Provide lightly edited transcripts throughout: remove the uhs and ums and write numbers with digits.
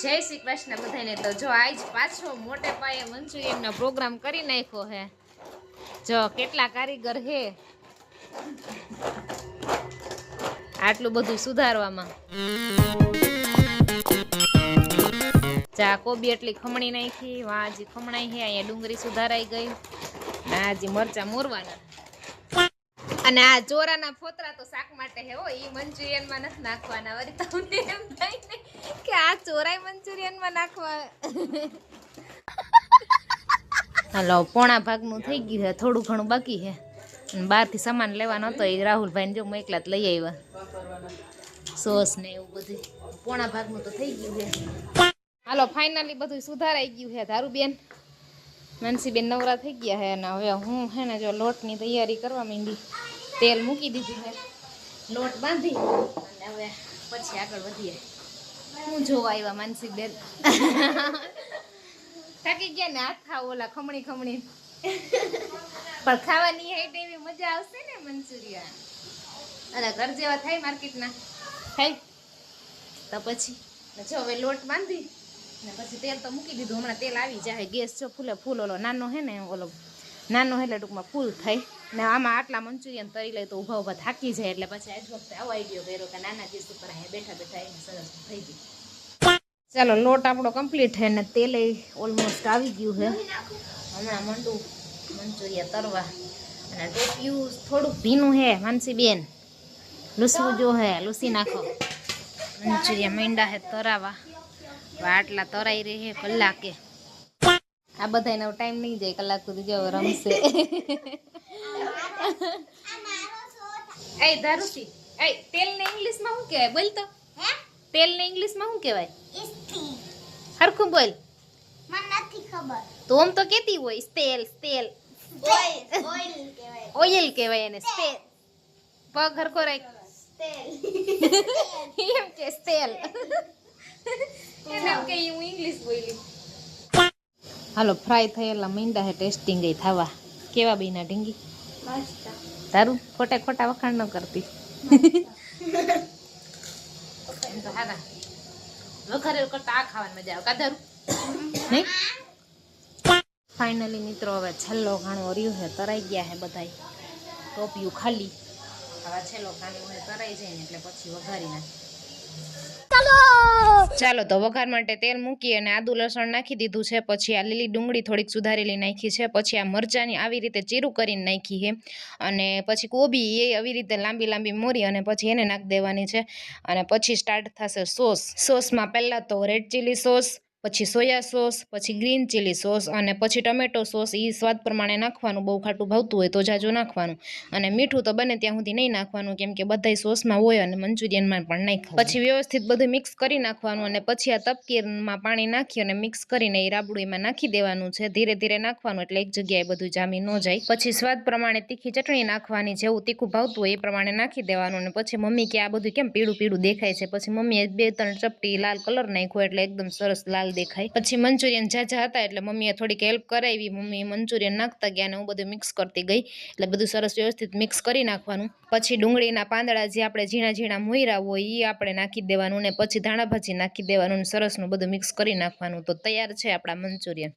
જય શ્રી કૃષ્ણ બધાને। તો જો આજ પાછો મોટે પાયે મંચુરિયનનો પ્રોગ્રામ કરી નાખ્યો હે। જો કેટલા કારીગર હે આટલું બધું સુધારવામાં। જા કોબી એટલી ખમણી નાખી, વાજી ખમણાઈ હે, અહીંયા ડુંગળી સુધારાઈ ગઈ, આજી મરચા મોરવાના। અને આ ચોરાના ફોતરા તો શાક માટે હે, હો ઈ મંચુરિયન માં નથી નાખવાના। વળી તમને એમ થાય ને કે આ ચોરાઈ મંચુરિયન માં નાખવા। હાલો પોણા ભાગનું થઈ ગયું હે, થોડું ઘણું બાકી હે। અને બહારથી સામાન લેવાનો હતો, એ રાહુલભાઈને જો એકલા જ લઈ આવ્યા, સોસ ને એવું બધું। પોણા ભાગનું તો થઈ ગયું હે। હાલો ફાઇનલી બધું સુધારાઈ ગયું હે। ધારુબેન માનસીબેન નવરા થઈ ગયા હે, અને હવે હું હે ને જો લોટની તૈયારી કરવા માંડી। તેલ મૂકી દીધું હે, લોટ બાંધી અને હવે પછી આગળ વધીએ। હું જોવા આવ્યા માનસીબેન? થાકી ગયા ને હાથ ખાવ ઓલા ખમણી ખમણી, પણ ખાવાની હે એવી મજા આવશે ને મંચુરિયન। અને ઘર જેવા થાય માર્કેટના થાય તો પછી જો હવે લોટ બાંધી ને પછી તેલ તો મૂકી દીધું। હમણાં તેલ આવી જાય, ગેસ જો ફૂલે ફૂલ ઓલો નાનો હે ને, ઓલો નાનો એટલે ટૂંકમાં ફૂલ થાય ને। આમાં આટલા મંચુરિયન તરી લે તો ઊભા ઊભા થાકી જાય, એટલે પછી આજ વખતે આવો આઈડિયો કર્યો કે નાના ગેસ ઉપર અહીંયા બેઠા બેઠા એને સરસ થઈ ગયું। ચાલો લોટ આપણો કમ્પ્લીટ છે ને તેલ ઓલમોસ્ટ આવી ગયું છે। હમણાં મંડું મંચુરિયન તરવા, અને ટોપિયું થોડુંક ભીનું હે માનસીબેન, લૂસવું જો હે, લૂસી નાખો। મંચુરિયન મીંડા હે તરાવા, આટલા તરાઈ રહે હે કલાકે। આ બધાને ટાઈમ નહીં જાય, કલાક સુધી જો રમશે। એ ધારુસી, એ તેલ ને ઇંગ્લિશમાં શું કહેવાય બોલ તો? તેલ ને ઇંગ્લિશમાં શું કહેવાય? હરખું બોલ। મને નથી ખબર। તો આમ તો કેતી હોય તેલ તેલ, ઓઇલ કહેવાય એને। તેલ પગ હરખો રાખ, એમ કે તેલ એને કે હું ઇંગ્લિશ બોલી। હાલો ફ્રાય થયેલા મીંડા હે ટેસ્ટિંગ ગઈ થવા। કેવા બીના ઢીંગી? તારું ખોટા ખોટા વખાણ ન કરતી। વઘારેલ કરતા આ ખાવાની મજા આવે કાધારું નહીં? ફાઇનલી મિત્રો હવે છેલ્લો ઘાણો રહ્યું હે, તરાઈ ગયા હે બધાય, ટોપિયું ખાલી। હવે છેલ્લો ઘાણો હે તરાઈ જાય ને એટલે પછી વઘારી નાખી। ચાલો તો વઘાર માટે તેલ મૂકી અને આદુ લસણ નાખી દીધું છે। પછી આ લીલી ડુંગળી થોડીક સુધારેલી નાખી છે। પછી આ મરચાંની આવી રીતે ચીરું કરીને નાખી છે। અને પછી કોબી એ આવી રીતે લાંબી લાંબી મોરી અને પછી એને નાખી દેવાની છે। અને પછી સ્ટાર્ટ થશે સોસ। સોસમાં પહેલાં તો રેડ ચીલી સોસ, પછી સોયા સોસ, પછી ગ્રીન ચીલી સોસ, અને પછી ટમેટો સોસ। એ સ્વાદ પ્રમાણે નાખવાનું, બહુ ખાટું ભાવતું હોય તો જાજુ નાખવાનું। અને મીઠું તો બને ત્યાં સુધી નહીં નાખવાનું, કેમ કે બધાય સોસમાં હોય અને મંચુરિયનમાં પણ નાખવાનું। પછી વ્યવસ્થિત બધું મિક્સ કરી નાખવાનું, અને પછી આ તપકીરમાં પાણી નાખી અને મિક્સ કરીને એ રાબડું એમાં નાખી દેવાનું છે। ધીરે ધીરે નાખવાનું એટલે એક જગ્યાએ બધું જામી ન જાય। પછી સ્વાદ પ્રમાણે તીખી ચટણી નાખવાની, જેવું તીખું ભાવતું હોય એ પ્રમાણે નાખી દેવાનું। અને પછી મમ્મી કે આ બધું કેમ પીળું પીળું દેખાય છે? પછી મમ્મીએ 2-3 ચપટી લાલ કલર નાખ્યો એટલે એકદમ સરસ લાલ દેખાય। પછી મંચુરિયન ઝાઝા હતા એટલે મમ્મીએ થોડીક હેલ્પ કરાવી, મમ્મી મંચુરિયન નાખતા ગયા અને હું બધું મિક્સ કરતી ગઈ, એટલે બધું સરસ વ્યવસ્થિત મિક્સ કરી નાખવાનું। પછી ડુંગળીના પાંદડા જે આપણે ઝીણા ઝીણા મોયરા હોય એ આપણે નાખી દેવાનું, ને પછી ધાણા ભાજી નાખી દેવાનું, ને સરસનું બધું મિક્સ કરી નાખવાનું। તો તૈયાર છે આપણા મંચુરિયન।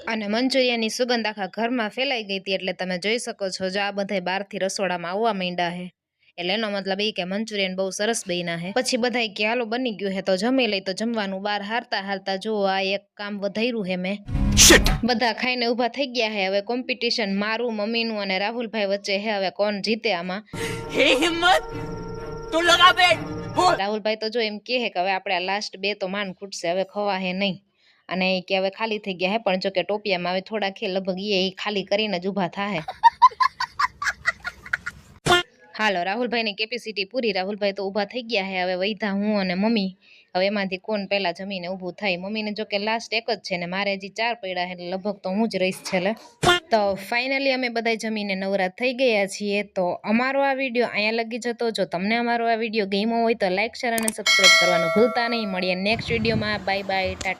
અને મંચુરિયનની સુગંધ આખા ઘરમાં ફેલાઈ ગઈ હતી, એટલે તમે જોઈ શકો છો જો આ બધા બહારથી રસોડામાં આવવા માંડ્યા છે, એટલે એનો મતલબ એ કે મંચુરિયન બહુ સરસ બન્યા છે। પછી બધાય કે હાલો બની ગયું છે તો જમી લઈ, તો જમવાનું બહાર હારતા હારતા જો આ એક કામ વધાર્યું છે મેં। બધા ખાઈને ઊભા થઈ ગયા છે। હવે કોમ્પિટિશન મારું, મમ્મીનું અને રાહુલભાઈ વચ્ચે છે, હવે કોણ જીતે આમાં। રાહુલભાઈ તો જો એમ કે હવે આપણે લાસ્ટ 2 તો માન ખૂટશે, હવે ખવા હે નહીં, અને કે હવે ખાલી થઈ ગયા હે। પણ જો કે ટોપિયામાં હવે થોડા ખે લગભગ એ ખાલી કરીને જ ઊભા થાહે। હાલો રાહુલભાઈની કેપેસિટી પૂરી, રાહુલભાઈ તો ઊભા થઈ ગયા છે। હવે વૈધા હું અને મમ્મી, હવે એમાંથી કોણ પહેલા જમીને ઊભું થાય। મમ્મીને જો કે લાસ્ટ એક જ છે ને મારે હજી 4 પડ્યા છે, એટલે લગભગ તો હું જ રહીશ છેલ્લે। તો ફાઇનલી અમે બધા જમીને નવરા થઈ ગયા છીએ। તો અમારો આ વિડીયો અહીંયા લગી જતો। જો તમને અમારો આ વિડીયો ગમ્યો હોય તો લાઈક, શેર અને સબસ્ક્રાઈબ કરવાનું ભૂલતા નહીં। મળીએ નેક્સ્ટ વિડીયોમાં। Bye bye, Tata.